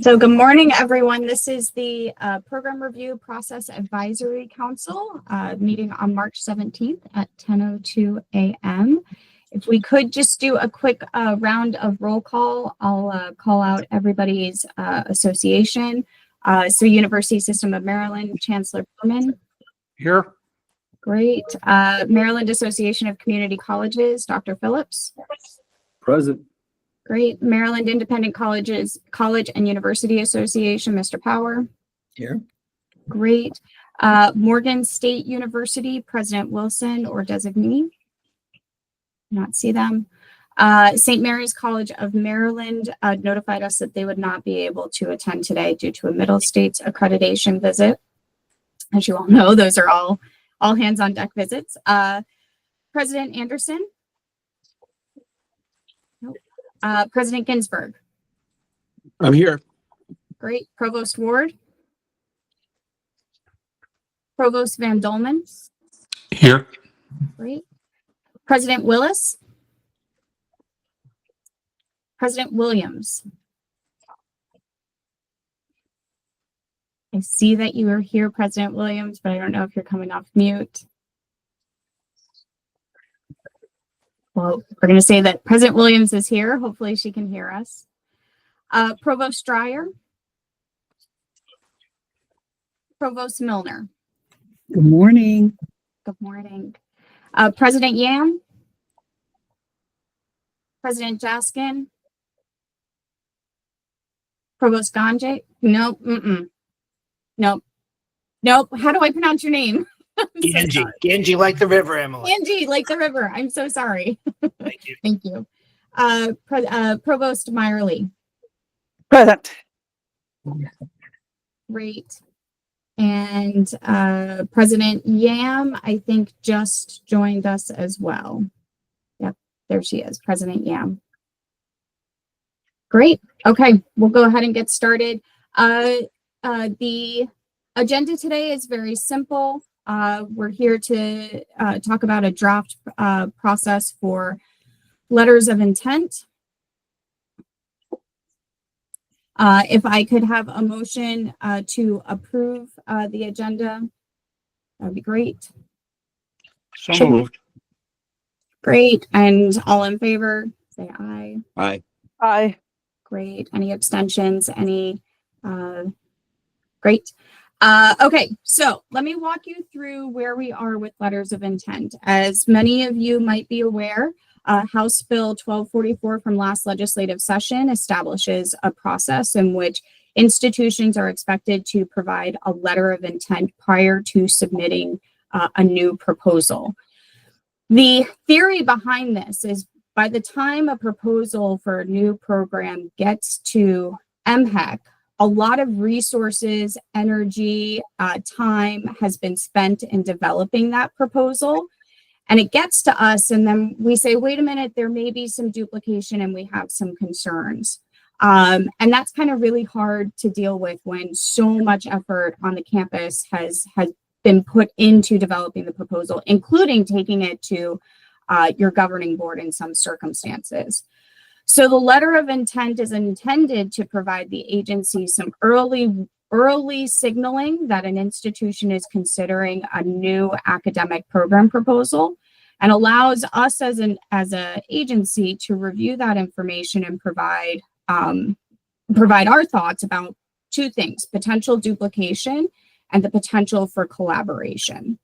So good morning, everyone. This is the Program Review Process Advisory Council meeting on March 17th at 10:02 a.m. If we could just do a quick round of roll call, I'll call out everybody's association. So University System of Maryland, Chancellor Bowman. Here. Great. Maryland Association of Community Colleges, Dr. Phillips. Present. Great. Maryland Independent Colleges, College and University Association, Mr. Power. Here. Great. Morgan State University, President Wilson or designee. Not see them. St. Mary's College of Maryland notified us that they would not be able to attend today due to a Middle States accreditation visit. As you all know, those are all hands on deck visits. President Anderson. Nope. President Ginsburg. I'm here. Great. Provost Ward. Provost Van Dolman. Here. Great. President Willis. President Williams. I see that you are here, President Williams, but I don't know if you're coming off mute. Well, we're going to say that President Williams is here. Hopefully she can hear us. Provost Dreyer. Provost Milner. Good morning. Good morning. President Yam. President Jaskin. Provost Ganjay. Nope. Nope. Nope. How do I pronounce your name? Ganji. Ganji like the river, Emily. Ganji like the river. I'm so sorry. Thank you. Thank you. Provost Meyerly. Present. Great. And President Yam, I think, just joined us as well. Yep, there she is, President Yam. Great. Okay, we'll go ahead and get started. The agenda today is very simple. We're here to talk about a draft process for letters of intent. If I could have a motion to approve the agenda, that would be great. So moved. Great. And all in favor, say aye. Aye. Aye. Great. Any abstentions? Any? Great. Okay, so let me walk you through where we are with letters of intent. As many of you might be aware, House Bill 1244 from last legislative session establishes a process in which institutions are expected to provide a letter of intent prior to submitting a new proposal. The theory behind this is by the time a proposal for a new program gets to MHEC, a lot of resources, energy, time has been spent in developing that proposal. And it gets to us, and then we say, wait a minute, there may be some duplication and we have some concerns. And that's kind of really hard to deal with when so much effort on the campus has been put into developing the proposal, including taking it to your governing board in some circumstances. So the letter of intent is intended to provide the agency some early signaling that an institution is considering a new academic program proposal, and allows us as an agency to review that information and provide our thoughts about two things: potential duplication and the potential for collaboration.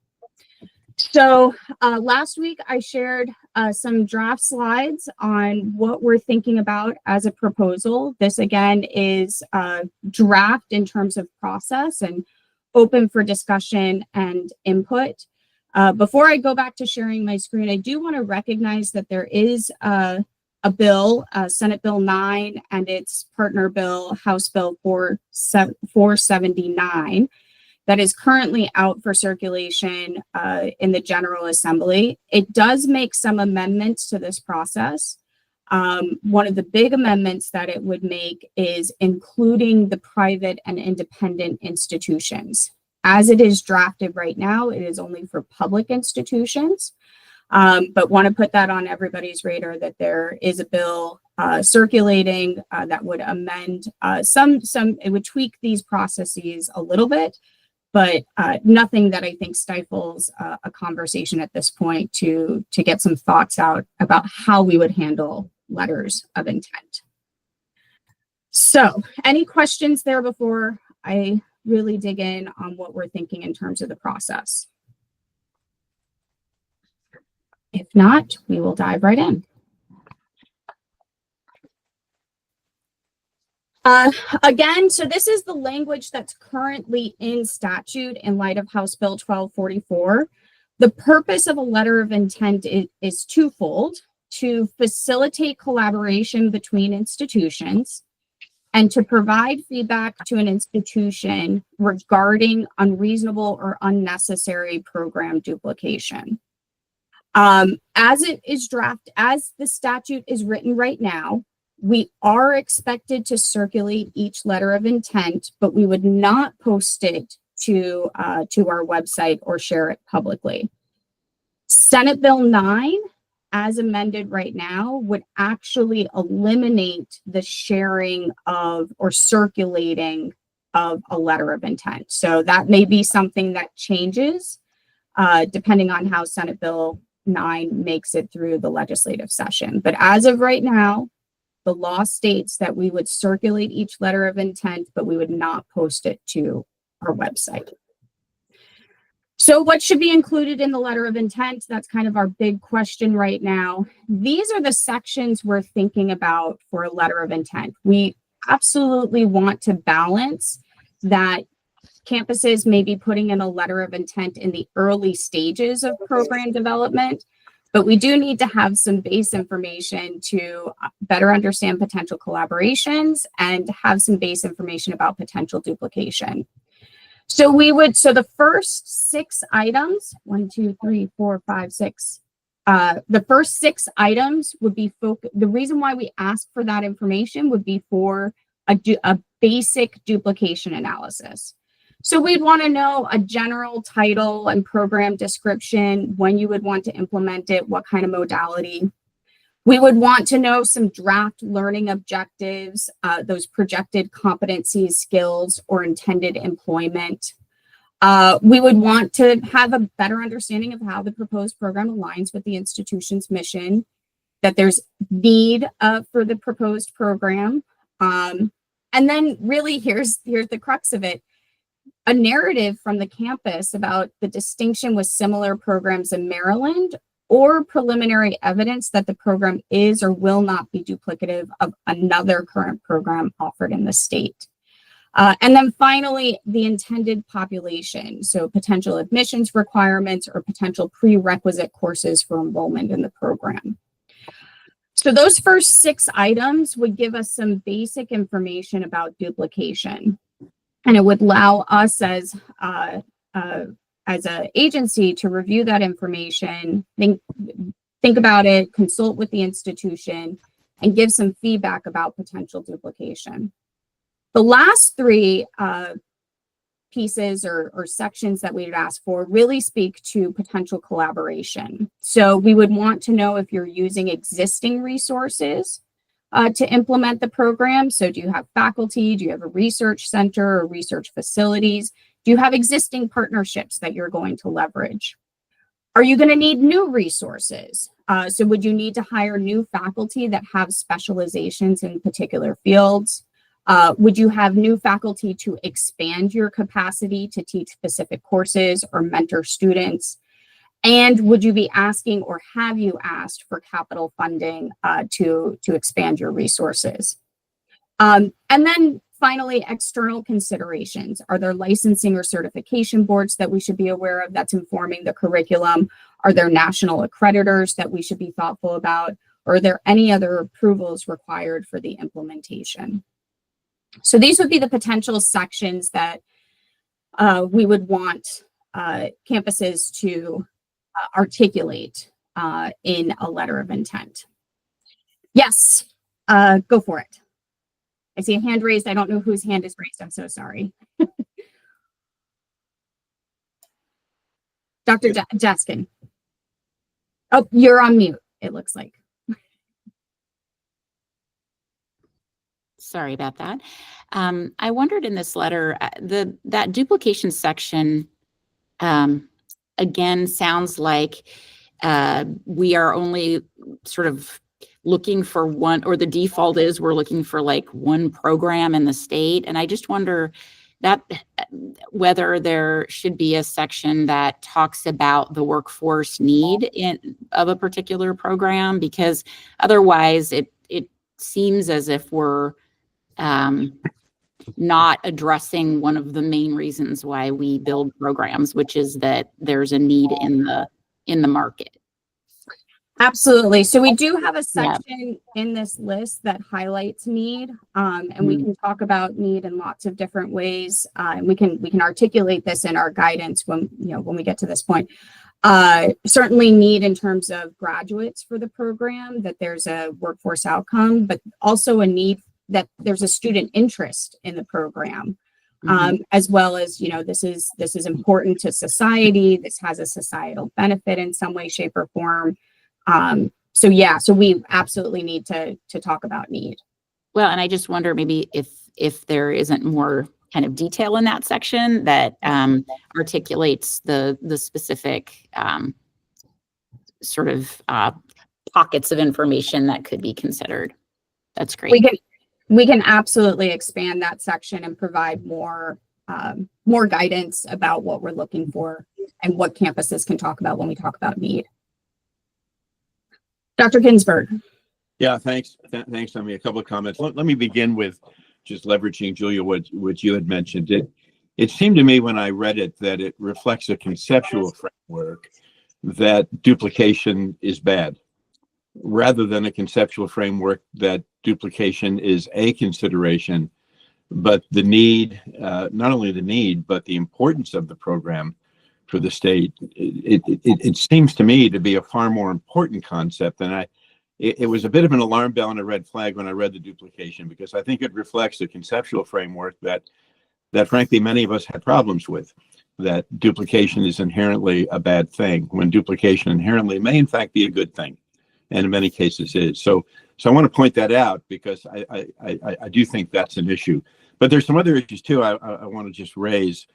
So last week I shared some draft slides on what we're thinking about as a proposal. This again is draft in terms of process and open for discussion and input. Before I go back to sharing my screen, I do want to recognize that there is a bill, Senate Bill 9 and its partner bill, House Bill 479, that is currently out for circulation in the General Assembly. It does make some amendments to this process. One of the big amendments that it would make is including the private and independent institutions. As it is drafted right now, it is only for public institutions, but want to put that on everybody's radar that there is a bill circulating that would amend it would tweak these processes a little bit, but nothing that I think stifles a conversation at this point to get some thoughts out about how we would handle letters of intent. So any questions there before I really dig in on what we're thinking in terms of the process? If not, we will dive right in. Again, so this is the language that's currently in statute in light of House Bill 1244. The purpose of a letter of intent is twofold: to facilitate collaboration between institutions and to provide feedback to an institution regarding unreasonable or unnecessary program duplication. As the statute is written right now, we are expected to circulate each letter of intent, but we would not post it to our website or share it publicly. Senate Bill 9, as amended right now, would actually eliminate the sharing of or circulating of a letter of intent. So that may be something that changes depending on how Senate Bill 9 makes it through the legislative session. But as of right now, the law states that we would circulate each letter of intent, but we would not post it to our website. So what should be included in the letter of intent? That's kind of our big question right now. These are the sections we're thinking about for a letter of intent. We absolutely want to balance that campuses may be putting in a letter of intent in the early stages of program development, but we do need to have some base information to better understand potential collaborations and have some base information about potential duplication. So the first 6 items, 1, 2, 3, 4, 5, 6, the first 6 items would be the reason why we ask for that information would be for a basic duplication analysis. So we'd want to know a general title and program description, when you would want to implement it, what kind of modality. We would want to know some draft learning objectives, those projected competencies, skills, or intended employment. We would want to have a better understanding of how the proposed program aligns with the institution's mission, that there's need for the proposed program. And then really here's the crux of it: a narrative from the campus about the distinction with similar programs in Maryland, or preliminary evidence that the program is or will not be duplicative of another current program offered in the state. And then finally, the intended population, so potential admissions requirements or potential prerequisite courses for enrollment in the program. So those first 6 items would give us some basic information about duplication. And it would allow us as an agency to review that information, think about it, consult with the institution, and give some feedback about potential duplication. The last 3 pieces or sections that we would ask for really speak to potential collaboration. So we would want to know if you're using existing resources to implement the program. So do you have faculty? Do you have a research center or research facilities? Do you have existing partnerships that you're going to leverage? Are you going to need new resources? So would you need to hire new faculty that have specializations in particular fields? Would you have new faculty to expand your capacity to teach specific courses or mentor students? And would you be asking, or have you asked for capital funding to expand your resources? And then finally, external considerations. Are there licensing or certification boards that we should be aware of that's informing the curriculum? Are there national accreditors that we should be thoughtful about? Or are there any other approvals required for the implementation? So these would be the potential sections that we would want campuses to articulate in a letter of intent. Yes, go for it. I see a hand raised. I don't know whose hand is raised. I'm so sorry. Dr. Jaskin. Oh, you're on mute, it looks like. Sorry about that. I wondered in this letter, that duplication section, again, sounds like we are only sort of looking for one, or the default is we're looking for like one program in the state. And I just wonder that whether there should be a section that talks about the workforce need of a particular program, because otherwise it seems as if we're not addressing one of the main reasons why we build programs, which is that there's a need in the market. Absolutely. So we do have a section in this list that highlights need, and we can talk about need in lots of different ways. And we can articulate this in our guidance when we get to this point. Certainly need in terms of graduates for the program, that there's a workforce outcome, but also a need that there's a student interest in the program, as well as, this is important to society. This has a societal benefit in some way, shape, or form. So we absolutely need to talk about need. Well, and I just wonder maybe if there isn't more kind of detail in that section that articulates the specific sort of pockets of information that could be considered. That's great. We can absolutely expand that section and provide more guidance about what we're looking for and what campuses can talk about when we talk about need. Dr. Ginsberg. Yeah, thanks. Thanks, Amy. A couple of comments. Let me begin with just leveraging, Julia, what you had mentioned. It seemed to me when I read it that it reflects a conceptual framework that duplication is bad, rather than a conceptual framework that duplication is a consideration, but the need, not only the need, but the importance of the program for the state. It seems to me to be a far more important concept than it was a bit of an alarm bell and a red flag when I read the duplication, because I think it reflects a conceptual framework that frankly many of us had problems with, that duplication is inherently a bad thing, when duplication inherently may in fact be a good thing, and in many cases is. So I want to point that out, because I do think that's an issue. But there's some other issues too I want to just raise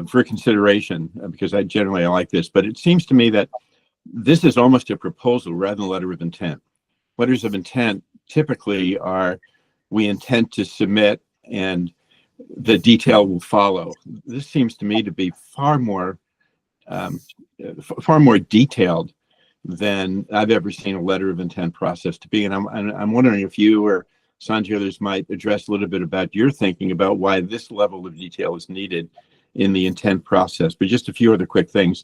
for consideration, because I like this, but it seems to me that this is almost a proposal rather than a letter of intent. Letters of intent typically are, we intend to submit and the detail will follow. This seems to me to be far more detailed than I've ever seen a letter of intent process to be. And I'm wondering if you or Sanjay others might address a little bit about your thinking about why this level of detail is needed in the intent process. But just a few other quick things.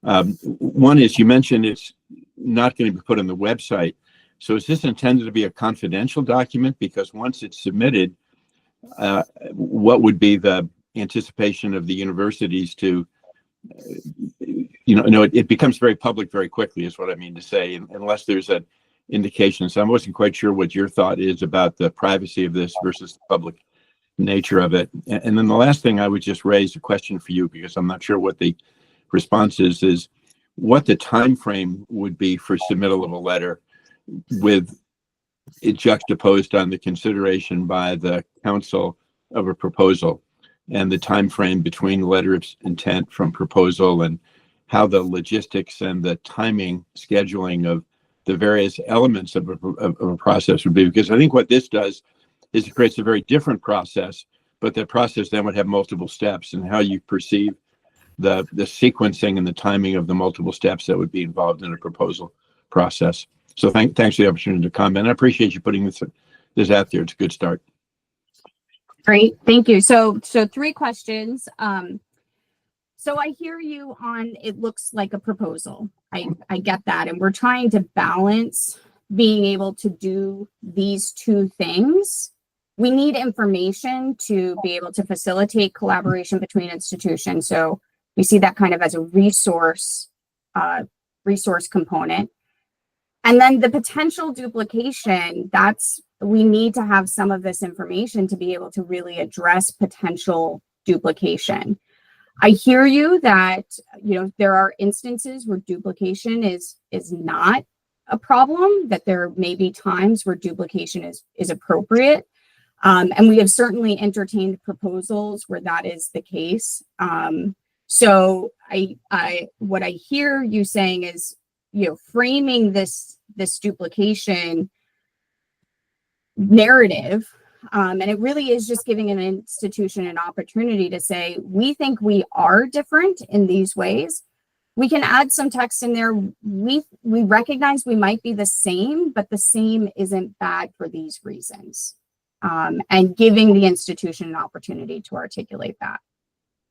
One is, you mentioned it's not going to be put on the website. So is this intended to be a confidential document? Because once it's submitted, what would be the anticipation of the universities to, it becomes very public very quickly, is what I mean to say, unless there's an indication. So I wasn't quite sure what your thought is about the privacy of this versus the public nature of it. And then the last thing I would just raise a question for you, because I'm not sure what the response is what the time frame would be for submittal of a letter, with it juxtaposed on the consideration by the council of a proposal, and the time frame between the letter of intent from proposal, and how the logistics and the timing scheduling of the various elements of a process would be. Because I think what this does is it creates a very different process, but the process then would have multiple steps, and how you perceive the sequencing and the timing of the multiple steps that would be involved in a proposal process. So thanks for the opportunity to comment. I appreciate you putting this out there. It's a good start. Great, thank you. So 3 questions. So I hear you on, it looks like a proposal. I get that, and we're trying to balance being able to do these 2 things. We need information to be able to facilitate collaboration between institutions. So we see that kind of as a resource component. And then the potential duplication, we need to have some of this information to be able to really address potential duplication. I hear you that, there are instances where duplication is not a problem, that there may be times where duplication is appropriate. And we have certainly entertained proposals where that is the case. So what I hear you saying is, framing this duplication narrative, and it really is just giving an institution an opportunity to say, we think we are different in these ways. We can add some text in there. We recognize we might be the same, but the same isn't bad for these reasons. And giving the institution an opportunity to articulate that.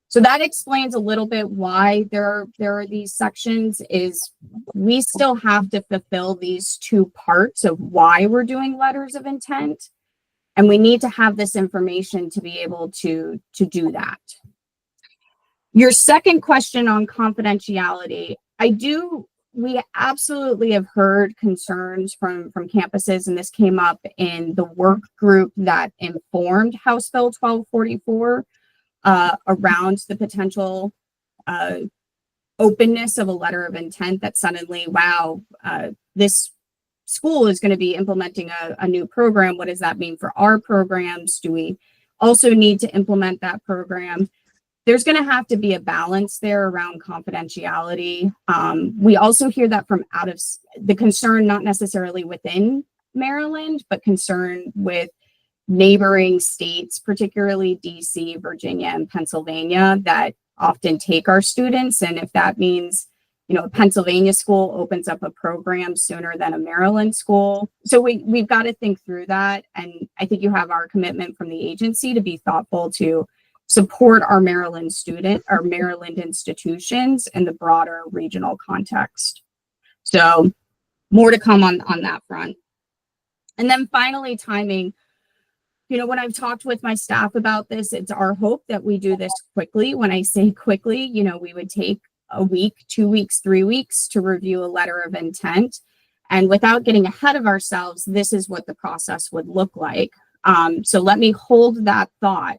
So that explains a little bit why there are these sections. Is we still have to fulfill these two parts of why we're doing letters of intent, and we need to have this information to be able to do that. Your second question on confidentiality, we absolutely have heard concerns from campuses, and this came up in the work group that informed House Bill 1244 around the potential openness of a letter of intent, that suddenly, wow, this school is going to be implementing a new program. What does that mean for our programs? Do we also need to implement that program? There's going to have to be a balance there around confidentiality. We also hear that from out of the concern, not necessarily within Maryland, but concern with neighboring states, particularly DC, Virginia, and Pennsylvania, that often take our students. And if that means, a Pennsylvania school opens up a program sooner than a Maryland school. So we've got to think through that. And I think you have our commitment from the agency to be thoughtful to support our Maryland institutions in the broader regional context. So more to come on that front. And then finally, timing. When I've talked with my staff about this, it's our hope that we do this quickly. When I say quickly, we would take a week, 2 weeks, 3 weeks to review a letter of intent. And without getting ahead of ourselves, this is what the process would look like. So let me hold that thought.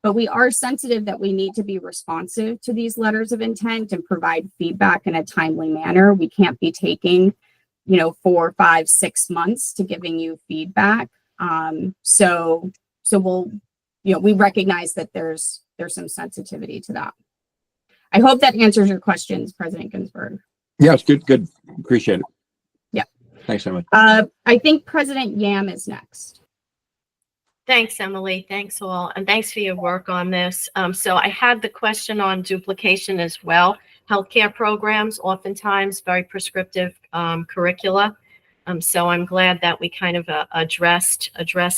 But we are sensitive that we need to be responsive to these letters of intent and provide feedback in a timely manner. We can't be taking, 4, 5, 6 months to giving you feedback. So we'll, we recognize that there's some sensitivity to that. I hope that answers your questions, President Ginsburg. Yes, good. Appreciate it. Yeah. Thanks so much. I think President Yam is next. Thanks, Emily. Thanks all. And thanks for your work on this. So I had the question on duplication as well. Healthcare programs, oftentimes very prescriptive curricula. So I'm glad that we kind of addressed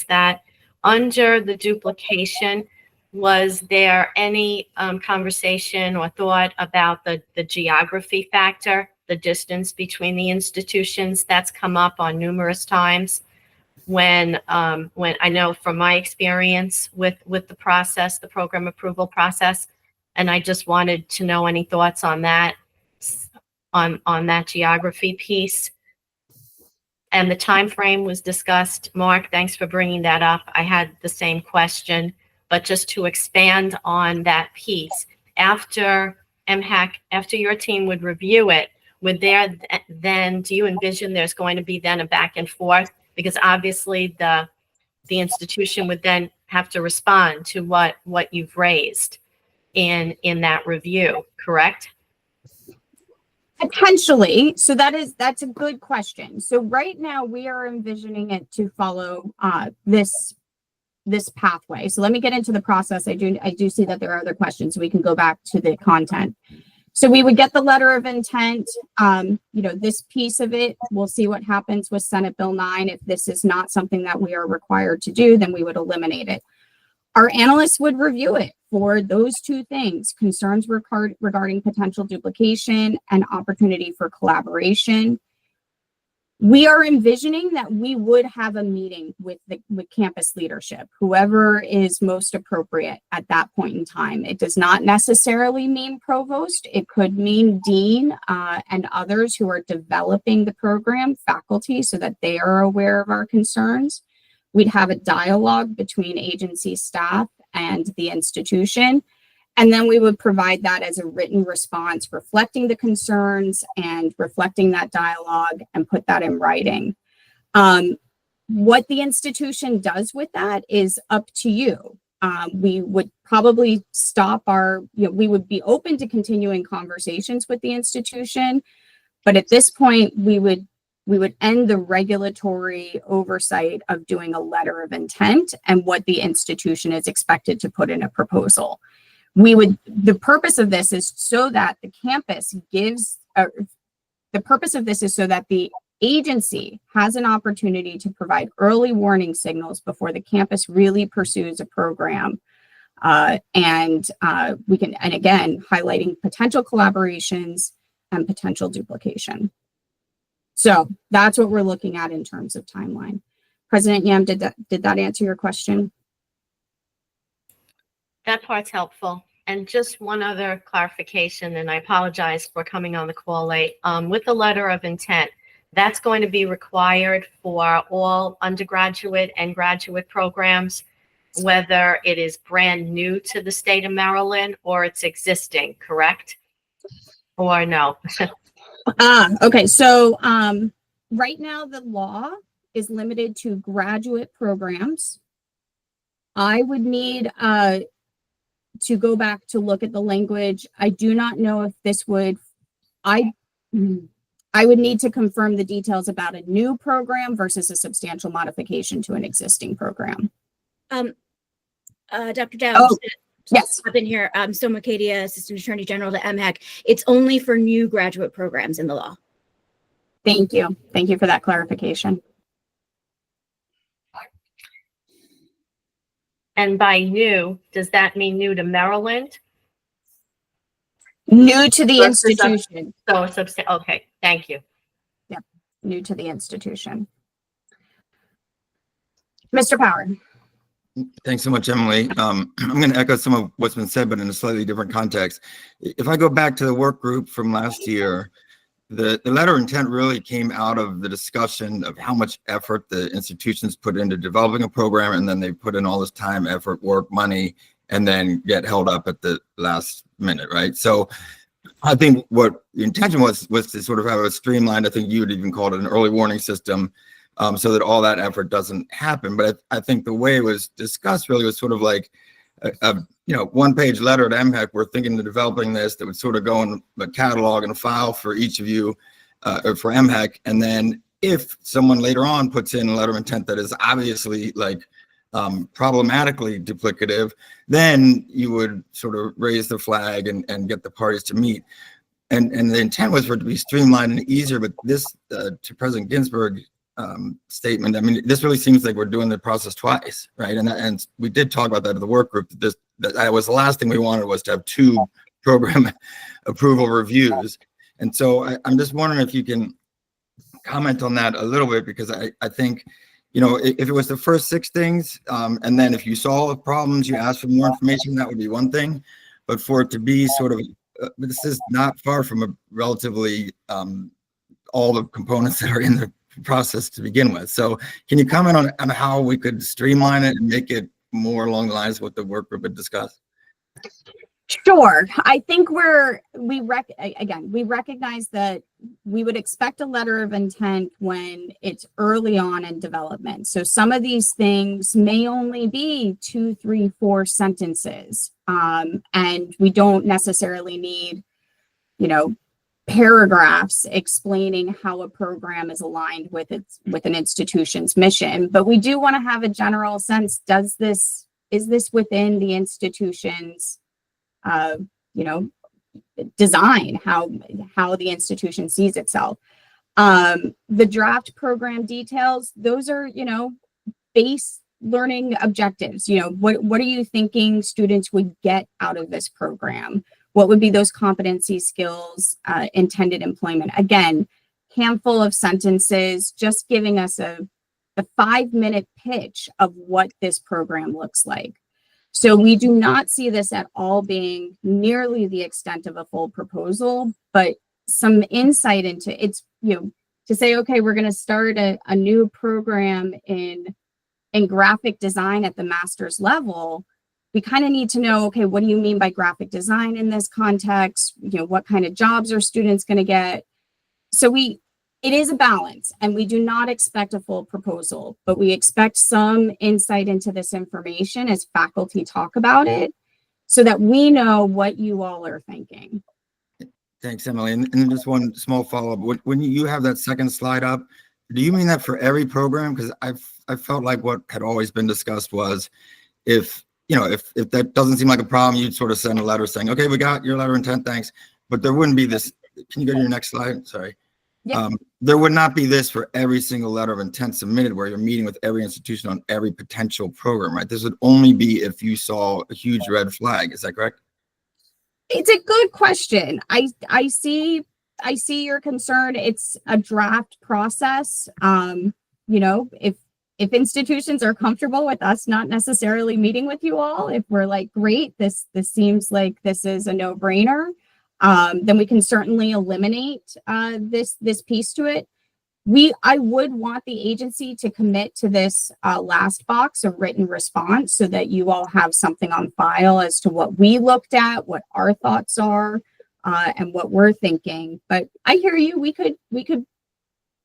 that. Under the duplication, was there any conversation or thought about the geography factor, the distance between the institutions? That's come up on numerous times. When I know from my experience with the process, the program approval process, and I just wanted to know any thoughts on that, on that geography piece. And the time frame was discussed. Mark, thanks for bringing that up. I had the same question, but just to expand on that piece, after MHAC, after your team would review it, would there then, do you envision there's going to be then a back and forth? Because obviously the institution would then have to respond to what you've raised in that review, correct? Potentially. So that's a good question. So right now we are envisioning it to follow this pathway. So let me get into the process. I do see that there are other questions, so we can go back to the content. So we would get the letter of intent, this piece of it, we'll see what happens with Senate Bill 9. If this is not something that we are required to do, then we would eliminate it. Our analysts would review it for those two things: concerns regarding potential duplication and opportunity for collaboration. We are envisioning that we would have a meeting with campus leadership, whoever is most appropriate at that point in time. It does not necessarily mean provost. It could mean dean and others who are developing the program, faculty, so that they are aware of our concerns. We'd have a dialogue between agency staff and the institution. And then we would provide that as a written response, reflecting the concerns and reflecting that dialogue, and put that in writing. What the institution does with that is up to you. We would probably stop we would be open to continuing conversations with the institution, but at this point, we would end the regulatory oversight of doing a letter of intent and what the institution is expected to put in a proposal. The purpose of this is so that the campus the purpose of this is so that the agency has an opportunity to provide early warning signals before the campus really pursues a program. And again, highlighting potential collaborations and potential duplication. So that's what we're looking at in terms of timeline. President Yam, did that answer your question? That part's helpful. And just one other clarification, and I apologize for coming on the call late. With the letter of intent, that's going to be required for all undergraduate and graduate programs, whether it is brand new to the state of Maryland or it's existing, correct? Or no? Okay. So right now the law is limited to graduate programs. I would need to go back to look at the language. I do not know if this would, I would need to confirm the details about a new program versus a substantial modification to an existing program. Dr. Dowd, Oh, yes. I've been here. Soma Kadia, Assistant Attorney General to MHEC. It's only for new graduate programs in the law. Thank you. Thank you for that clarification. And by new, does that mean new to Maryland? New to the Versus institution. So it's okay, thank you. New to the institution. Mr. Power. Thanks so much, Emily. I'm going to echo some of what's been said, but in a slightly different context. If I go back to the work group from last year, the letter of intent really came out of the discussion of how much effort the institutions put into developing a program, and then they put in all this time, effort, work, money, and then get held up at the last minute, right? So I think what the intention was to sort of have a streamlined, I think you would even call it an early warning system, so that all that effort doesn't happen. But I think the way it was discussed really was sort of like a one-page letter to MHEC. We're thinking of developing this that would sort of go in a catalog and a file for each of you, or for MHEC. And then if someone later on puts in a letter of intent that is obviously like problematically duplicative, then you would sort of raise the flag and get the parties to meet. And the intent was for it to be streamlined and easier. But this, to President Ginsburg, statement, I mean, this really seems like we're doing the process twice, right? And we did talk about that at the work group. That was the last thing we wanted, was to have 2 program approval reviews. And so I'm just wondering if you can comment on that a little bit, because I think, if it was the first 6 things, and then if you saw problems, you asked for more information, that would be one thing. But for it to be sort of, this is not far from a relatively all the components that are in the process to begin with. So can you comment on how we could streamline it and make it more along the lines of what the work group had discussed? Sure. I think we recognize that we would expect a letter of intent when it's early on in development. So some of these things may only be 2, 3, 4 sentences. And we don't necessarily need, paragraphs explaining how a program is aligned with an institution's mission. But we do want to have a general sense, is this within the institution's design, how the institution sees itself. The draft program details, those are, base learning objectives. What are you thinking students would get out of this program? What would be those competency skills, intended employment? Again, handful of sentences, just giving us the 5-minute pitch of what this program looks like. So we do not see this at all being nearly the extent of a full proposal, but some insight into it's, to say, okay, we're going to start a new program in graphic design at the master's level. We kind of need to know, okay, what do you mean by graphic design in this context? What kind of jobs are students going to get? So we It is a balance, and we do not expect a full proposal, but we expect some insight into this information as faculty talk about it so that we know what you all are thinking. Thanks, Emily. And just one small follow-up. When you have that second slide up, do you mean that for every program? Because I felt like what had always been discussed was if that doesn't seem like a problem, you'd sort of send a letter saying, okay, we got your letter of intent, thanks. But there wouldn't be this. Can you go to your next slide? Sorry. Yep. There would not be this for every single letter of intent submitted where you're meeting with every institution on every potential program, right? This would only be if you saw a huge red flag. Is that correct? It's a good question. I see your concern. It's a draft process. If institutions are comfortable with us not necessarily meeting with you all, if we're like, great, this seems like this is a no-brainer, then we can certainly eliminate this piece to it. I would want the agency to commit to this last box of written response so that you all have something on file as to what we looked at, what our thoughts are, and what we're thinking. But I hear you. We could.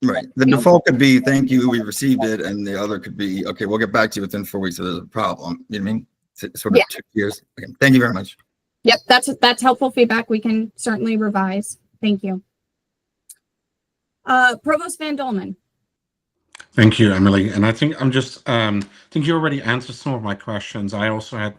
Right. The default could be, thank you, we received it. And the other could be, okay, we'll get back to you within 4 weeks if there's a problem. You know what I mean? Sort of 2 years. Okay. Thank you very much. Yep. That's helpful feedback. We can certainly revise. Thank you. Provost Van Dolman. Thank you, Emily. And I think think you already answered some of my questions. I also had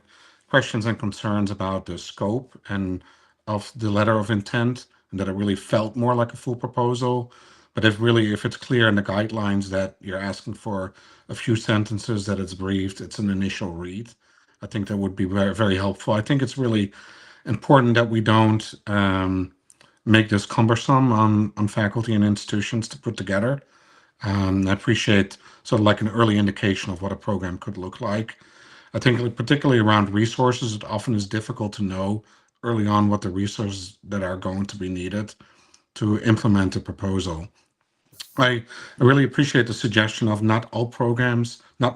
questions and concerns about the scope and of the letter of intent, and that it really felt more like a full proposal. But if it's clear in the guidelines that you're asking for a few sentences, that it's briefed, it's an initial read, I think that would be very, very helpful. I think it's really important that we don't make this cumbersome on faculty and institutions to put together. I appreciate sort of like an early indication of what a program could look like. I think particularly around resources, it often is difficult to know early on what the resources that are going to be needed to implement a proposal. I really appreciate the suggestion of not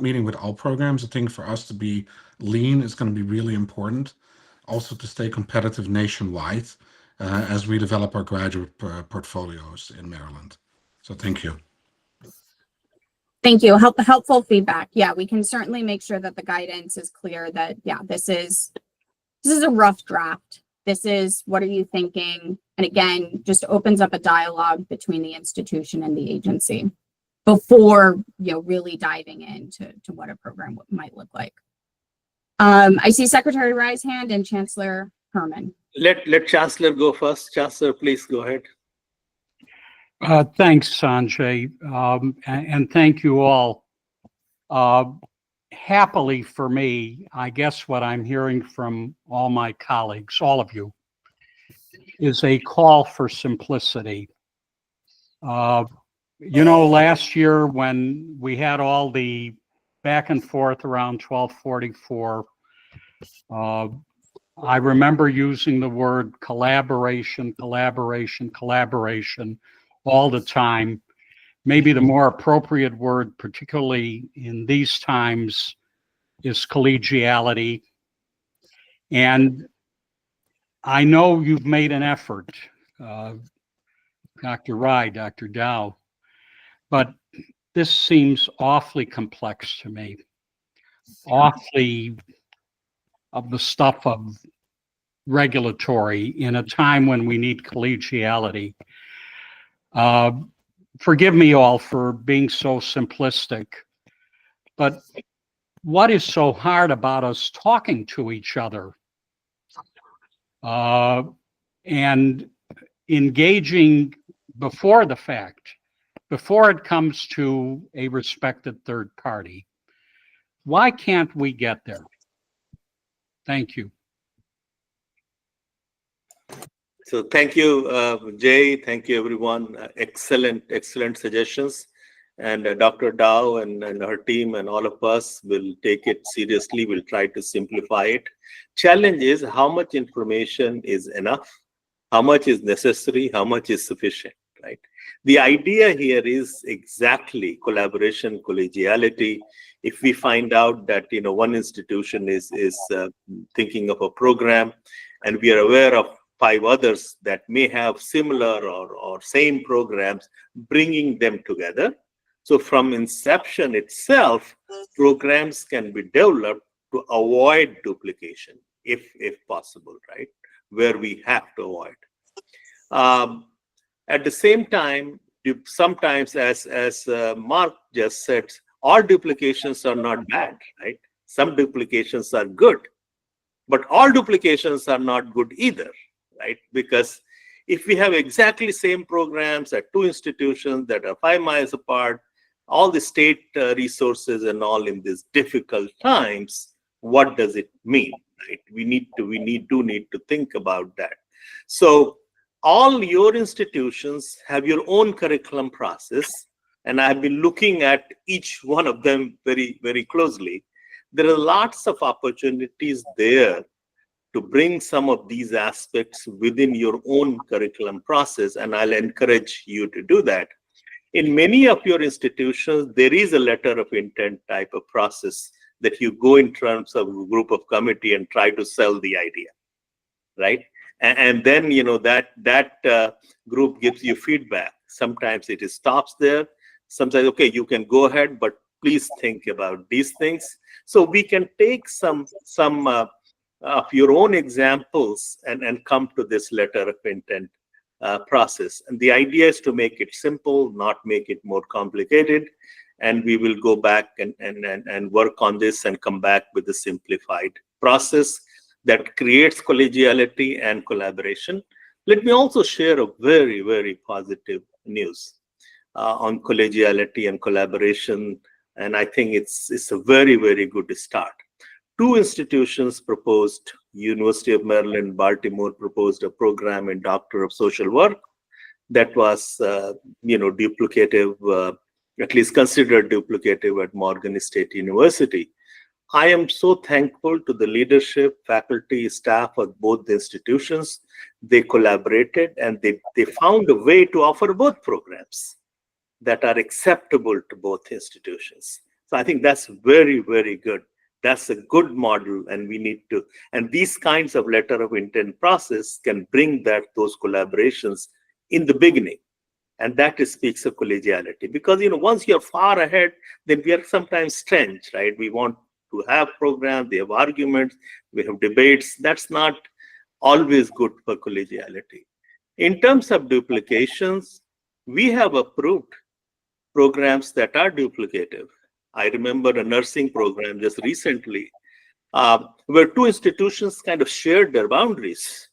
meeting with all programs. I think for us to be lean is going to be really important. Also to stay competitive nationwide as we develop our graduate portfolios in Maryland. So thank you. Thank you. Helpful feedback. Yeah, we can certainly make sure that the guidance is clear that, yeah, this is a rough draft. This is, what are you thinking? And again, just opens up a dialogue between the institution and the agency before, really diving into what a program might look like. I see Secretary Rye's hand and Chancellor Herman. Let Chancellor go first. Chancellor, please go ahead. Thanks, Sanjay, and thank you all. Happily for me, I guess what I'm hearing from all my colleagues, all of you, is a call for simplicity. Last year when we had all the back and forth around 1244, I remember using the word collaboration all the time. Maybe the more appropriate word, particularly in these times, is collegiality. And I know you've made an effort, Dr. Rye, Dr. Dow, but this seems awfully complex to me, awfully of the stuff of regulatory in a time when we need collegiality. Forgive me all for being so simplistic, but what is so hard about us talking to each other and engaging before the fact, before it comes to a respected third party? Why can't we get there? Thank you. So thank you, Jay. Thank you, everyone. Excellent suggestions. And Dr. Dow and her team and all of us will take it seriously. We'll try to simplify it. Challenge is how much information is enough, how much is necessary, how much is sufficient, right? The idea here is exactly collaboration, collegiality. If we find out that one institution is thinking of a program and we are aware of 5 others that may have similar or same programs, bringing them together. So from inception itself, programs can be developed to avoid duplication, if possible, right? Where we have to avoid. At the same time, sometimes, as Mark just said, all duplications are not bad, right? Some duplications are good, but all duplications are not good either, right? Because if we have exactly same programs at 2 institutions that are 5 miles apart, all the state resources and all in these difficult times, what does it mean, right? We need to think about that. So all your institutions have your own curriculum process, and I've been looking at each one of them very, very closely. There are lots of opportunities there to bring some of these aspects within your own curriculum process, and I'll encourage you to do that. In many of your institutions, there is a letter of intent type of process that you go in terms of a group of committee and try to sell the idea, right? And then, that group gives you feedback. Sometimes it stops there. Sometimes, okay, you can go ahead, but please think about these things. So we can take some of your own examples and come to this letter of intent process. And the idea is to make it simple, not make it more complicated. And we will go back and work on this and come back with a simplified process that creates collegiality and collaboration. Let me also share a very, very positive news on collegiality and collaboration. And I think it's a very, very good start. 2 institutions proposed, University of Maryland, Baltimore proposed a program in Doctor of Social Work that was, duplicative, at least considered duplicative at Morgan State University. I am so thankful to the leadership, faculty, staff of both the institutions. They collaborated and they found a way to offer both programs that are acceptable to both institutions. So I think that's very, very good. That's a good model, and we need to, and these kinds of letter of intent process can bring those collaborations in the beginning. And that speaks of collegiality, because, once you're far ahead, then we are sometimes strange, right? We want to have programs, we have arguments, we have debates. That's not always good for collegiality. In terms of duplications, we have approved programs that are duplicative. I remember a nursing program just recently where 2 institutions kind of shared their boundaries,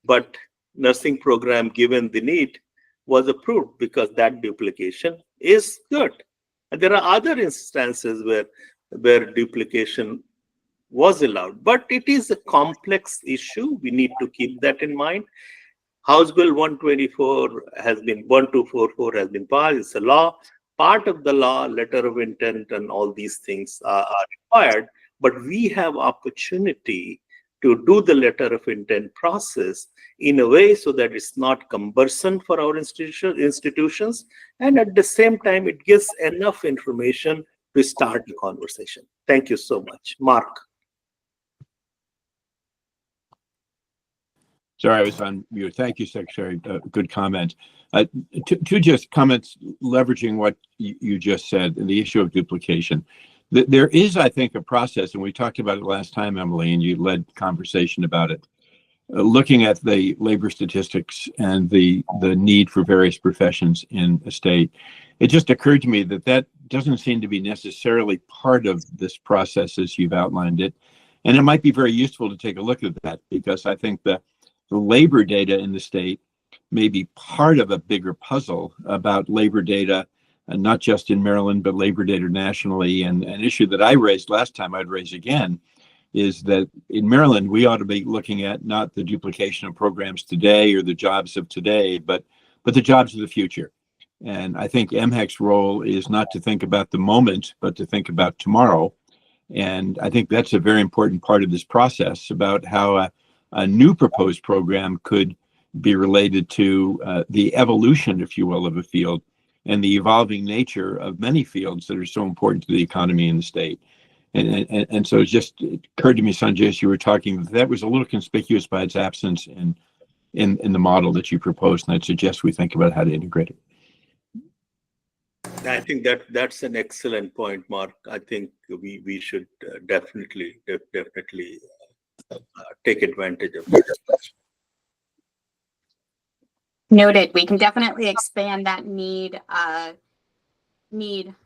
but nursing program, given the need, was approved because that duplication is good. And there are other instances where duplication was allowed, but it is a complex issue. We need to keep that in mind. House Bill 1244 has been passed. It's a law. Part of the law, letter of intent, and all these things are required, but we have opportunity to do the letter of intent process in a way so that it's not cumbersome for our institutions, and at the same time, it gives enough information to start the conversation. Thank you so much. Mark. Sorry, I was on mute. Thank you, Secretary. Good comment. Two just comments leveraging what you just said and the issue of duplication. There is, I think, a process, and we talked about it last time, Emily, and you led conversation about it. Looking at the labor statistics and the need for various professions in a state, it just occurred to me that doesn't seem to be necessarily part of this process as you've outlined it. And it might be very useful to take a look at that, because I think the labor data in the state may be part of a bigger puzzle about labor data, and not just in Maryland, but labor data nationally. And an issue that I raised last time, I'd raise again, is that in Maryland, we ought to be looking at not the duplication of programs today or the jobs of today, but the jobs of the future. And I think MHEC's role is not to think about the moment, but to think about tomorrow. And I think that's a very important part of this process about how a new proposed program could be related to the evolution, if you will, of a field and the evolving nature of many fields that are so important to the economy in the state. And so it just occurred to me, Sanjay, as you were talking, that was a little conspicuous by its absence in in the model that you proposed, and I'd suggest we think about how to integrate it. I think that's an excellent point, Mark. I think we should definitely take advantage of it. Noted. We can definitely expand that need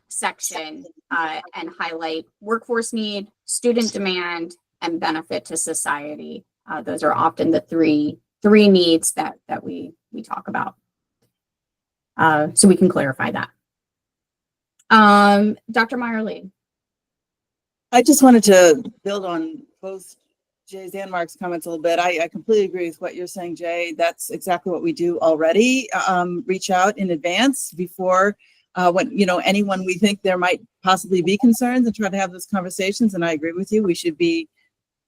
section and highlight workforce need, student demand, and benefit to society. Those are often the three needs that we talk about. So we can clarify that. Dr. Meyerly. I just wanted to build on both Jay's and Mark's comments a little bit. I completely agree with what you're saying, Jay. That's exactly what we do already. Reach out in advance before when, anyone we think there might possibly be concerns, and try to have those conversations. And I agree with you. We should be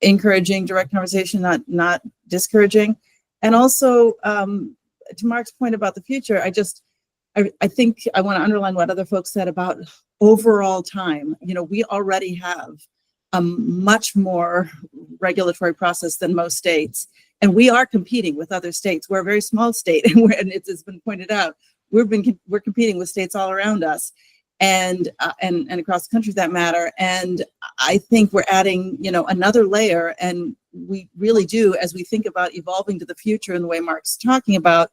encouraging direct conversation, not discouraging. And also, to Mark's point about the future, I think I want to underline what other folks said about overall time. We already have a much more regulatory process than most states, and we are competing with other states. We're a very small state, and it's been pointed out, we're competing with states all around us, and across the country for that matter. And I think we're adding, another layer, and we really do, as we think about evolving to the future in the way Mark's talking about,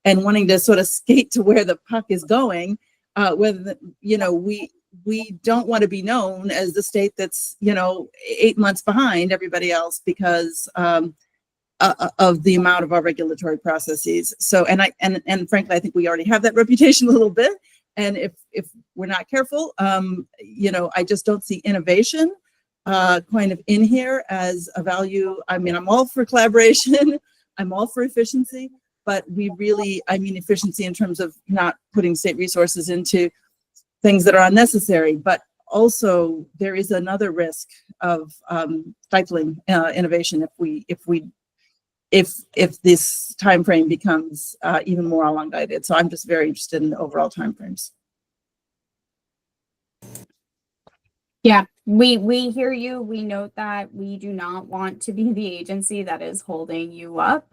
and wanting to sort of skate to where the puck is going, we don't want to be known as the state that's 8 months behind everybody else because of the amount of our regulatory processes. So, and frankly, I think we already have that reputation a little bit. And if we're not careful, I just don't see innovation kind of in here as a value. I mean, I'm all for collaboration. I'm all for efficiency. But efficiency in terms of not putting state resources into things that are unnecessary. But also, there is another risk of stifling innovation if this time frame becomes even more elongated. So I'm just very interested in the overall time frames. Yeah, we hear you. We note that we do not want to be the agency that is holding you up.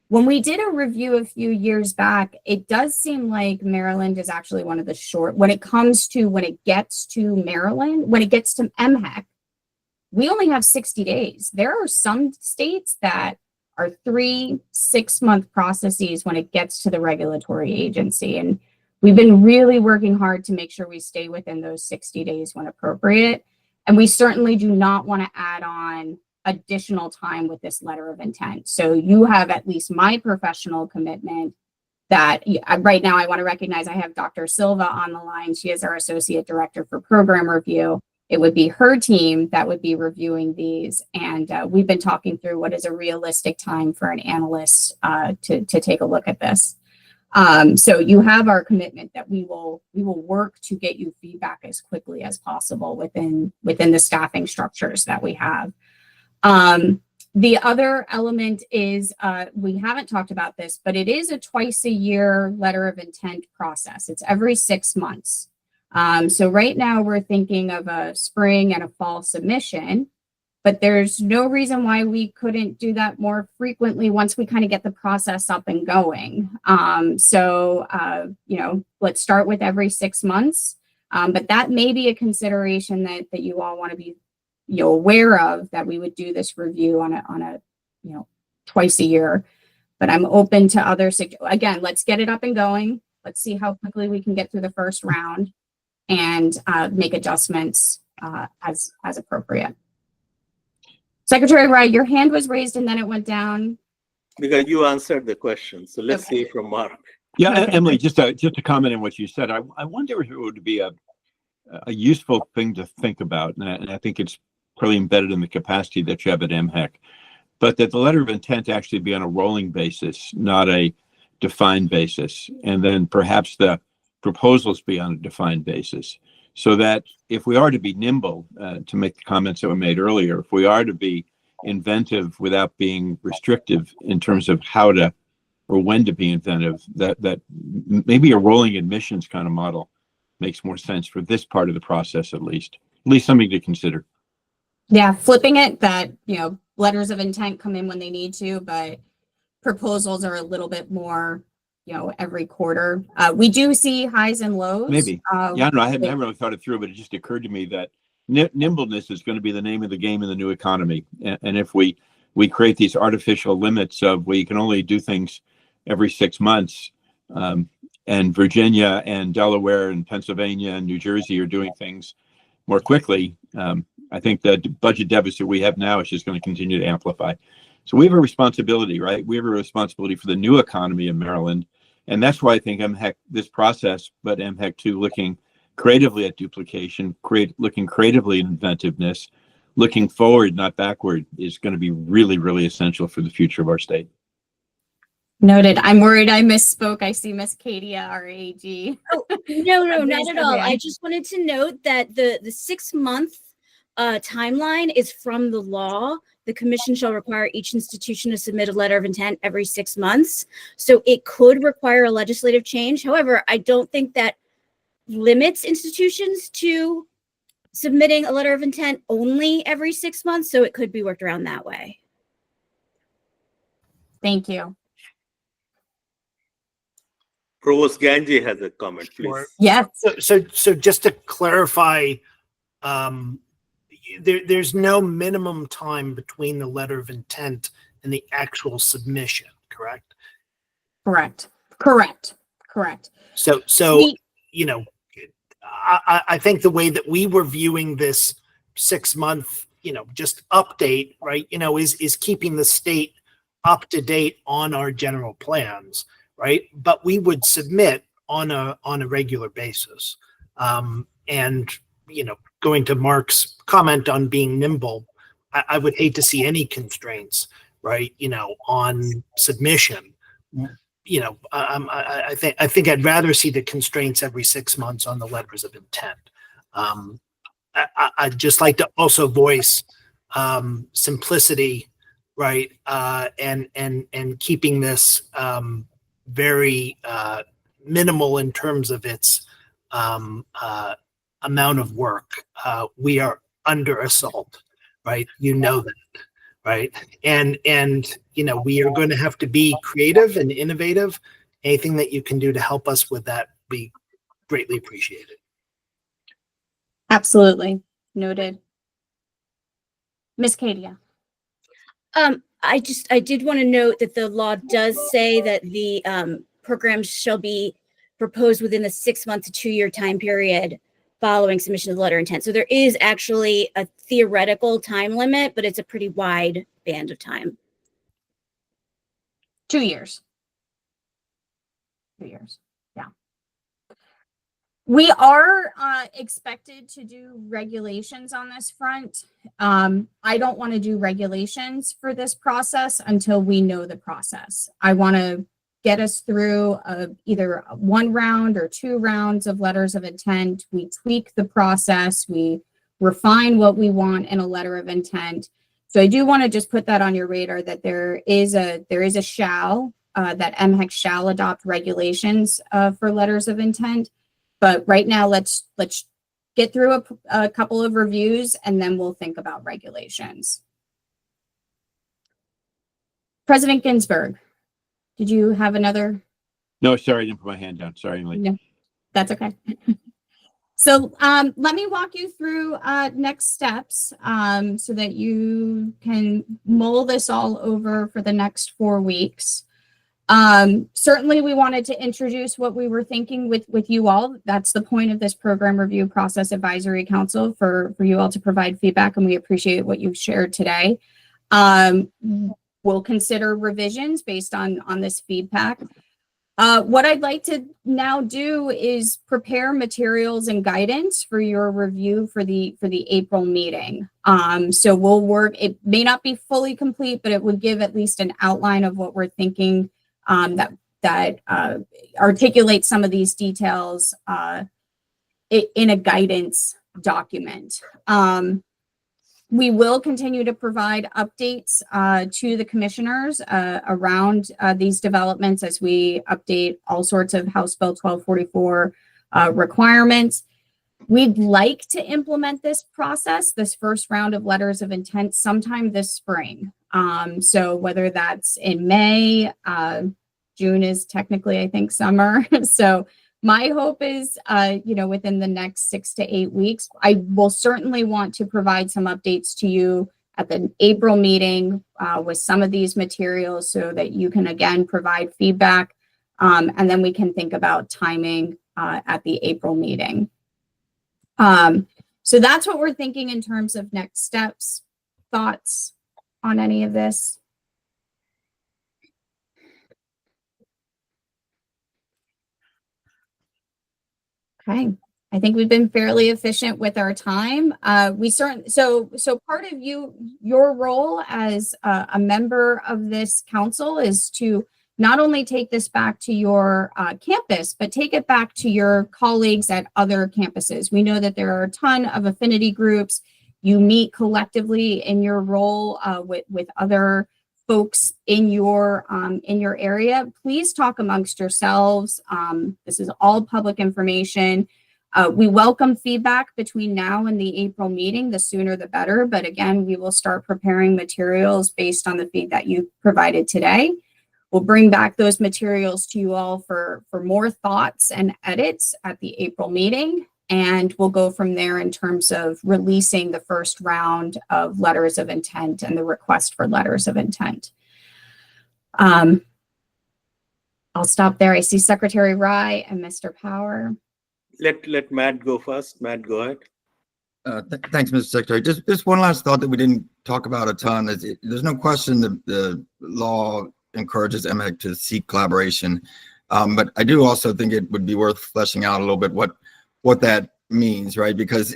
When we did a review a few years back, it does seem like Maryland is actually one of the when it gets to Maryland, when it gets to MHEC, we only have 60 days. There are some states that are 3-6-month processes when it gets to the regulatory agency. And we've been really working hard to make sure we stay within those 60 days when appropriate. And we certainly do not want to add on additional time with this letter of intent. So you have at least my professional commitment that right now I want to recognize I have Dr. Silva on the line. She is our Associate Director for Program Review. It would be her team that would be reviewing these. And we've been talking through what is a realistic time for an analyst to take a look at this. So you have our commitment that we will work to get you feedback as quickly as possible within the staffing structures that we have. The other element is, we haven't talked about this, but it is a twice a year letter of intent process. It's every 6 months. So right now we're thinking of a spring and a fall submission, but there's no reason why we couldn't do that more frequently once we kind of get the process up and going. Let's start with every 6 months. But that may be a consideration that you all want to be aware of, that we would do this review on a twice a year. But I'm open to other again, let's get it up and going. Let's see how quickly we can get through the first round and make adjustments as appropriate. Secretary Wright, your hand was raised and then it went down. Because you answered the question. So let's see from Mark. Yeah, Emily, just to comment on what you said, I wonder if it would be a useful thing to think about, and I think it's probably embedded in the capacity that you have at MHEC, but that the letter of intent actually be on a rolling basis, not a defined basis, and then perhaps the proposals be on a defined basis, so that if we are to be nimble, to make the comments that were made earlier, if we are to be inventive without being restrictive in terms of how to or when to be inventive, that maybe a rolling admissions kind of model makes more sense for this part of the process, at least something to consider. Yeah, flipping it that, letters of intent come in when they need to, but proposals are a little bit more, every quarter. We do see highs and lows. Maybe. Yeah, I don't know. I haven't really thought it through, but it just occurred to me that nimbleness is going to be the name of the game in the new economy. And if we create these artificial limits of we can only do things every 6 months, and Virginia and Delaware and Pennsylvania and New Jersey are doing things more quickly, I think the budget deficit we have now is just going to continue to amplify. So we have a responsibility, right? We have a responsibility for the new economy in Maryland. And that's why I think MHEC, this process, but MHEC too, looking creatively at duplication, looking creatively at inventiveness, looking forward, not backward, is going to be really, really essential for the future of our state. Noted. I'm worried I misspoke. I see Miss Katia, our AG. Oh, no, Raised not at her all. hand. I just wanted to note that the 6-month timeline is from the law. The commission shall require each institution to submit a letter of intent every 6 months. So it could require a legislative change. However, I don't think that limits institutions to submitting a letter of intent only every 6 months. So it could be worked around that way. Thank you. Provost Ganji has a comment, please. Sure. Yes. So just to clarify, there's no minimum time between the letter of intent and the actual submission, correct? Correct. So I think the way that we were viewing this 6-month, just update, right, is keeping the state up to date on our general plans, right? But we would submit on a regular basis. And going to Mark's comment on being nimble, I would hate to see any constraints, right? On submission. I think I'd rather see the constraints every 6 months on the letters of intent. I'd just like to also voice simplicity, right? And keeping this very minimal in terms of its amount of work. We are under assault, right? That, right? And we are going to have to be creative and innovative. Anything that you can do to help us with that be greatly appreciated. Absolutely. Noted. Miss Katia. I did want to note that the law does say that the programs shall be proposed within the 6-month to 2-year time period following submission of the letter of intent. So there is actually a theoretical time limit, but it's a pretty wide band of time. 2 years. 2 years. Yeah. We are expected to do regulations on this front. I don't want to do regulations for this process until we know the process. I want to get us through either 1 round or 2 rounds of letters of intent. We tweak the process. We refine what we want in a letter of intent. So I do want to just put that on your radar that there is a shall that MHEC shall adopt regulations for letters of intent. But right now, let's get through a couple of reviews and then we'll think about regulations. President Ginsburg. Did you have another? No, sorry, I didn't put my hand down. Sorry, Emily. No, that's okay. So let me walk you through next steps so that you can mull this all over for the next 4 weeks. Certainly, we wanted to introduce what we were thinking with you all. That's the point of this Program Review Process Advisory Council for you all to provide feedback, and we appreciate what you've shared today. We'll consider revisions based on this feedback. What I'd like to now do is prepare materials and guidance for your review for the April meeting. So we'll work, it may not be fully complete, but it would give at least an outline of what we're thinking that articulates some of these details in a guidance document. We will continue to provide updates to the commissioners around these developments as we update all sorts of House Bill 1244 requirements. We'd like to implement this process, this first round of letters of intent, sometime this spring. So whether that's in May, June is technically, I think, summer. So my hope is, within the next 6 to 8 weeks. I will certainly want to provide some updates to you at the April meeting with some of these materials so that you can, again, provide feedback. And then we can think about timing at the April meeting. So that's what we're thinking in terms of next steps. Thoughts on any of this? Okay, I think we've been fairly efficient with our time. So part of your role as a member of this council is to not only take this back to your campus, but take it back to your colleagues at other campuses. We know that there are a ton of affinity groups. You meet collectively in your role with other folks in your area. Please talk amongst yourselves. This is all public information. We welcome feedback between now and the April meeting. The sooner the better. But again, we will start preparing materials based on the feedback you provided today. We'll bring back those materials to you all for more thoughts and edits at the April meeting. And we'll go from there in terms of releasing the first round of letters of intent and the request for letters of intent. I'll stop there. I see Secretary Rye and Mr. Power. Let Matt go first. Matt, go ahead. Thanks, Mr. Secretary. Just one last thought that we didn't talk about a ton. There's no question that the law encourages MEC to seek collaboration. But I do also think it would be worth fleshing out a little bit what that means, right? Because,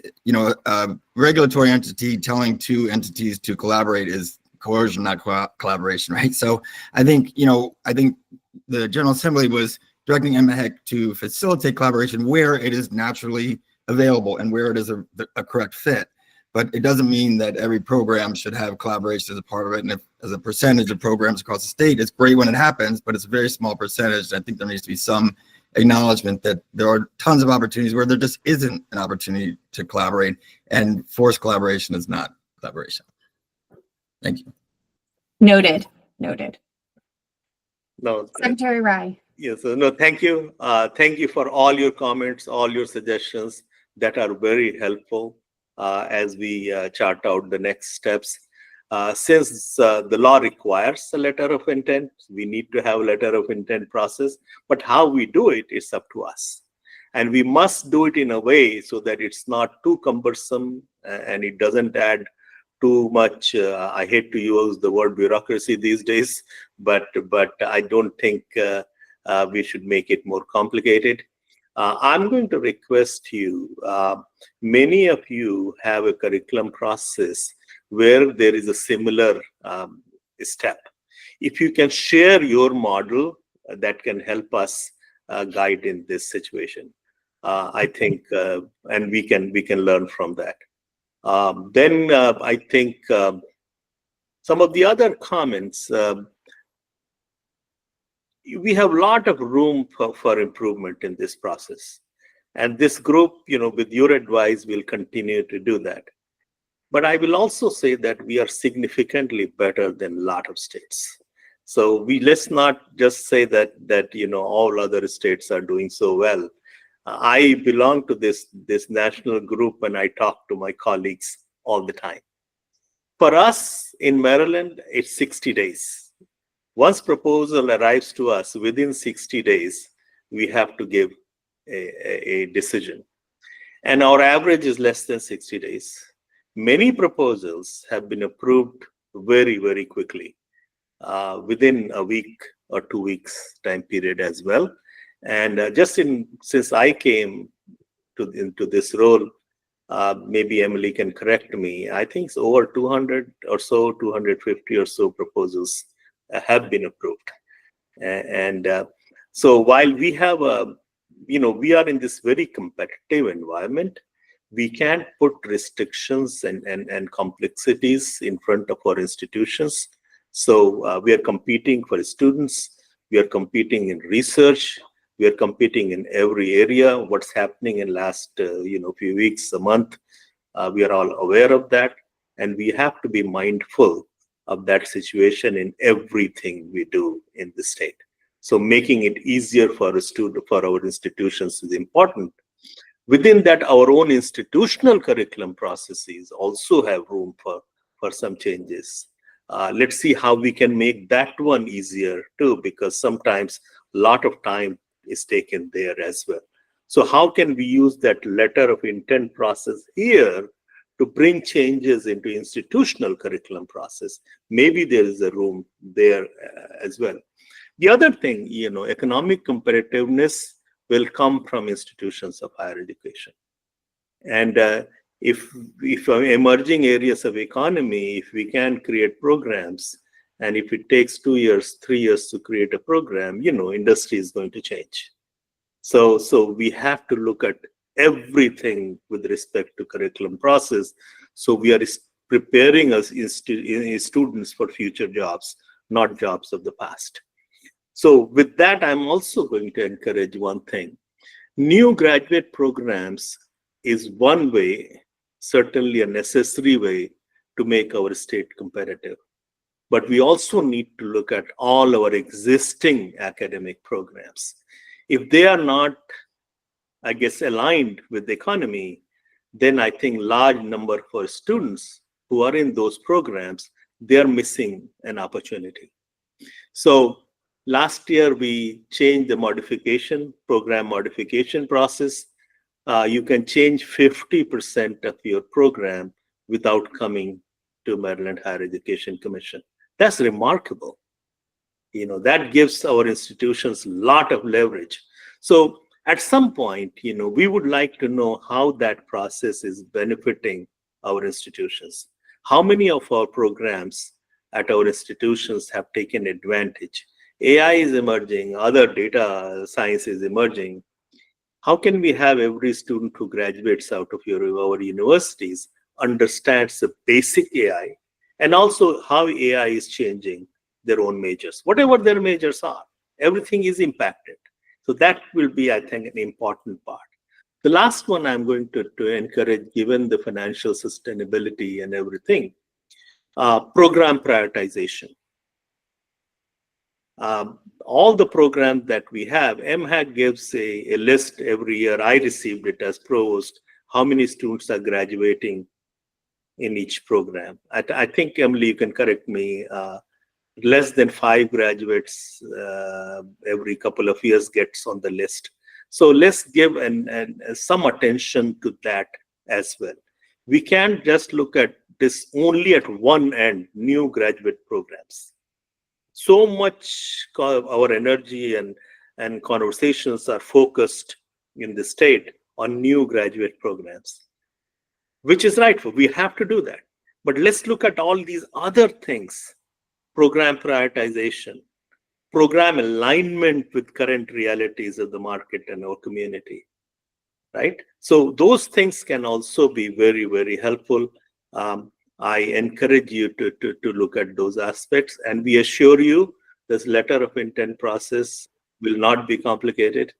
a regulatory entity telling two entities to collaborate is coercion, not collaboration, right? So I think the General Assembly was directing MEC to facilitate collaboration where it is naturally available and where it is a correct fit. But it doesn't mean that every program should have collaboration as a part of it. And if, as a percentage of programs across the state, it's great when it happens, but it's a very small percentage. I think there needs to be some acknowledgement that there are tons of opportunities where there just isn't an opportunity to collaborate, and forced collaboration is not collaboration. Thank you. Noted. No, Secretary Rye. yes, no, thank you. Thank you for all your comments, all your suggestions that are very helpful as we chart out the next steps. Since the law requires a letter of intent, we need to have a letter of intent process, but how we do it is up to us. And we must do it in a way so that it's not too cumbersome and it doesn't add too much. I hate to use the word bureaucracy these days, but I don't think we should make it more complicated. I'm going to request you, many of you have a curriculum process where there is a similar step. If you can share your model, that can help us guide in this situation. I think, and we can learn from that. Then I think some of the other comments, we have a lot of room for improvement in this process. And this group, with your advice, will continue to do that. But I will also say that we are significantly better than a lot of states. So let's not just say that all other states are doing so well. I belong to this national group and I talk to my colleagues all the time. For us in Maryland, it's 60 days. Once proposal arrives to us, within 60 days, we have to give a decision. And our average is less than 60 days. Many proposals have been approved very, very quickly, within a week or 2 weeks time period as well. And since I came into this role, maybe Emily can correct me, I think it's over 200 or so, 250 or so proposals have been approved. And so while we have we are in this very competitive environment, we can't put restrictions and complexities in front of our institutions. So we are competing for students, we are competing in research, We are competing in every area. What's happening in last few weeks, a month, we are all aware of that, and we have to be mindful of that situation in everything we do in the state. So making it easier for our institutions is important. Within that, our own institutional curriculum processes also have room for some changes. Let's see how we can make that one easier too, because sometimes a lot of time is taken there as well. So how can we use that letter of intent process here to bring changes into institutional curriculum process? Maybe there is a room there as well. The other thing, economic competitiveness will come from institutions of higher education. And if emerging areas of economy, if we can create programs, and if it takes 2 years, 3 years to create a program, industry is going to change. So we have to look at everything with respect to curriculum process. So we are preparing us students for future jobs, not jobs of the past. So with that, I'm also going to encourage one thing. New graduate programs is one way, certainly a necessary way to make our state competitive. But we also need to look at all our existing academic programs. If they are not, I guess, aligned with the economy, then I think large number for students who are in those programs, they're missing an opportunity. So last year, we changed the program modification process. You can change 50% of your program without coming to Maryland Higher Education Commission. That's remarkable. That gives our institutions a lot of leverage. So at some point, we would like to know how that process is benefiting our institutions. How many of our programs at our institutions have taken advantage? AI is emerging, other data science is emerging. How can we have every student who graduates out of our universities understands the basic AI, and also how AI is changing their own majors? Whatever their majors are, everything is impacted. So that will be, I think, an important part. The last one I'm going to encourage, given the financial sustainability and everything, program prioritization. All the programs that we have, MHAC gives a list every year. I received it as provost, how many students are graduating in each program. I think, Emily, you can correct me, less than 5 graduates every couple of years gets on the list. So let's give some attention to that as well. We can't just look at this only at one end, new graduate programs. So much of our energy and conversations are focused in the state on new graduate programs, which is rightful. We have to do that. But let's look at all these other things: program prioritization, program alignment with current realities of the market and our community, right? So those things can also be very, very helpful. I encourage you to look at those aspects, and we assure you this letter of intent process will not be complicated.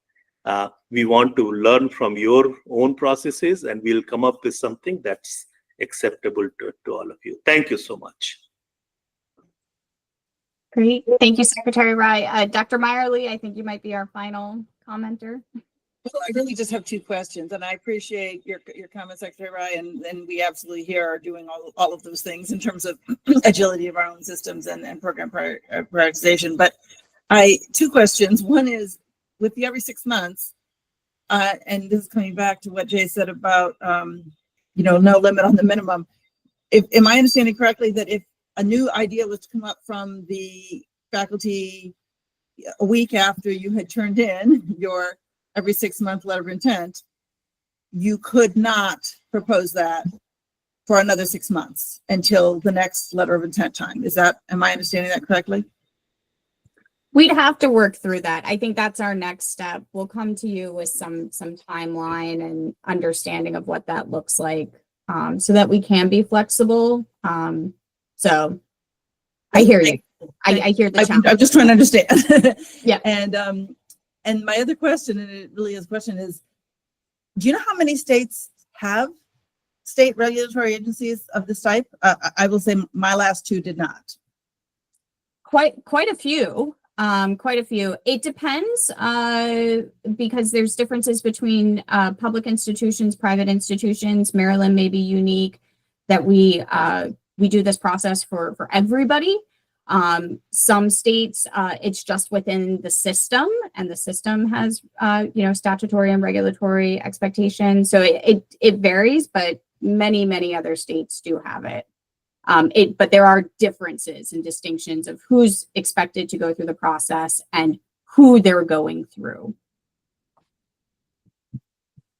We want to learn from your own processes, and we'll come up with something that's acceptable to all of you. Thank you so much. Great. Thank you, Secretary Rai. Dr. Meyerly, I think you might be our final commenter. Well, I really just have 2 questions, and I appreciate your comments, Secretary Rai, and we absolutely here are doing all of those things in terms of agility of our own systems and program prioritization. But 2 questions. One is, with the every 6 months, and this is coming back to what Jay said about no limit on the minimum. Am I understanding correctly that if a new idea was to come up from the faculty a week after you had turned in your every 6-month letter of intent, you could not propose that for another 6 months until the next letter of intent time? Am I understanding that correctly? We'd have to work through that. I think that's our next step. We'll come to you with some timeline and understanding of what that looks like, so that we can be flexible. So I hear you. I hear the challenge. I'm just trying to understand. Yeah. And And my other question, and it really is a question, is do you know how many states have state regulatory agencies of this type? I will say my last two did not. Quite a few. Quite a few. It depends because there's differences between public institutions, private institutions. Maryland may be unique that we do this process for everybody. Some states, it's just within the system, and the system has statutory and regulatory expectations. So it varies, but many other states do have it. But there are differences and distinctions of who's expected to go through the process and who they're going through.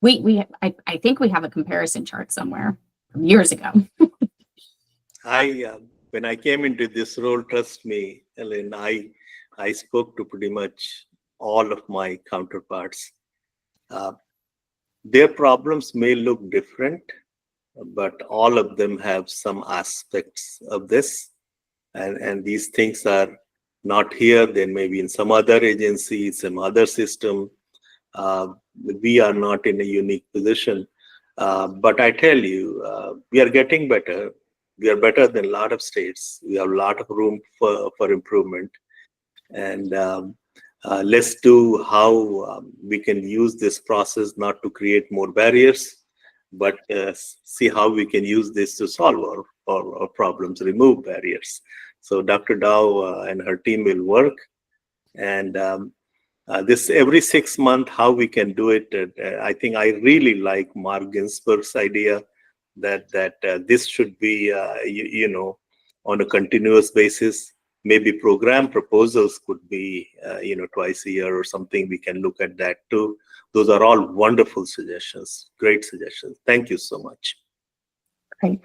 I think we have a comparison chart somewhere from years ago. When I came into this role, trust me, Ellen, I spoke to pretty much all of my counterparts. Their problems may look different, but all of them have some aspects of this. And these things are not here. They may be in some other agency, some other system. We are not in a unique position. But I tell you, we are getting better. We are better than a lot of states. We have a lot of room for improvement. And let's do how we can use this process not to create more barriers, but see how we can use this to solve our problems, remove barriers. So Dr. Dow and her team will work. And this every 6 months, how we can do it. I think I really like Mark Ginsburg's idea that this should be, on a continuous basis. Maybe program proposals could be, twice a year or something. We can look at that too. Those are all wonderful suggestions, great suggestions. Thank you so much. Great.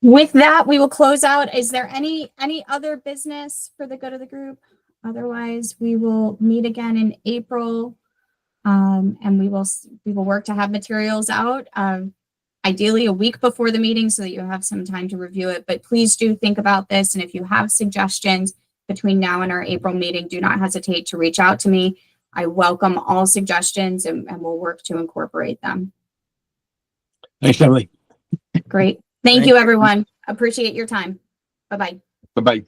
With that, we will close out. Is there any other business for the good of the group? Otherwise, we will meet again in April, and we will work to have materials out. Ideally a week before the meeting so that you have some time to review it. But please do think about this. And if you have suggestions between now and our April meeting, do not hesitate to reach out to me. I welcome all suggestions and we'll work to incorporate them. Thanks, Emily. Great. Thank you, everyone. Appreciate your time. Bye-bye. Bye-bye.